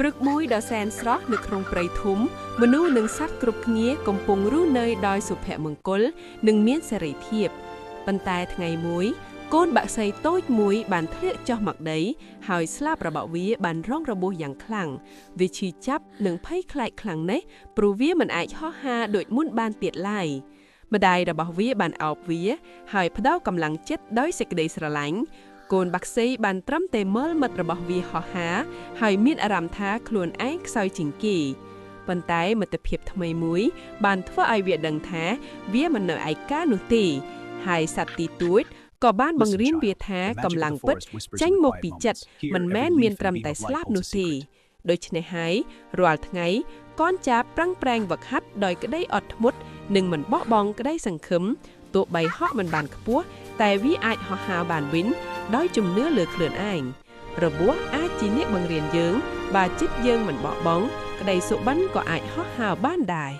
ព្រឹកមួយដ៏សែនស្រស់នៅក្នុងព្រៃធំមនុស្សនិងសត្វគ្រប់គ្នាកំពុងរស់នៅដោយសុភមង្គលនិងមានសេរីភាពប៉ុន្តែថ្ងៃមួយកូនបក្សីតូចមួយបានធ្លាក់ចុះមកដីហើយស្លាបរបស់វាបានរងរបួសយ៉ាងខ្លាំងវាឈឺចាប់និងភ័យខ្លាចខ្លាំងណាស់ព្រោះវាមិនអាចហោះហើរដូចមុនបានទៀតឡើយម្ដាយរបស់វាបានអោបវាហើយផ្ដោតកម្លាំងចិត្តដោយសេចក្តីស្រឡាញ់កូនបក្សីបានត្រឹមតែមើលមិត្តរបស់វាហោះហើរហើយមានអារម្មណ៍ថាខ្លួនឯងខ្សោយជាងគេប៉ុន្តែមិត្តភាពថ្មីមួយបានធ្វើឲ្យវាដឹងថាវាមិននៅឯកានោះទេហើយសត្វទីទួចក៏បានបង្រៀនវាថាកម្លាំងពិតចេញមកពីចិត្តមិនមែនមានត្រឹមតែស្លាប់នោះទេដូច្នេះហើយរាល់ថ្ងៃកូនចាប្រឹងប្រែងវឹកហាត់ដោយក្តីអត់ធ្មត់និងមិនបោះបង់ក្តីសង្ឃឹមទោះបីហក់មិនបានខ្ពស់តែវាអាចហោះហើរបានវិញដោយជំនឿលើខ្លួនឯងរបួសអាចជាអ្នកបង្រៀនយើងបើចិត្តយើងមិនបោះបង់ក្តីសុបិនក៏អាចហោះហើរបានដែរ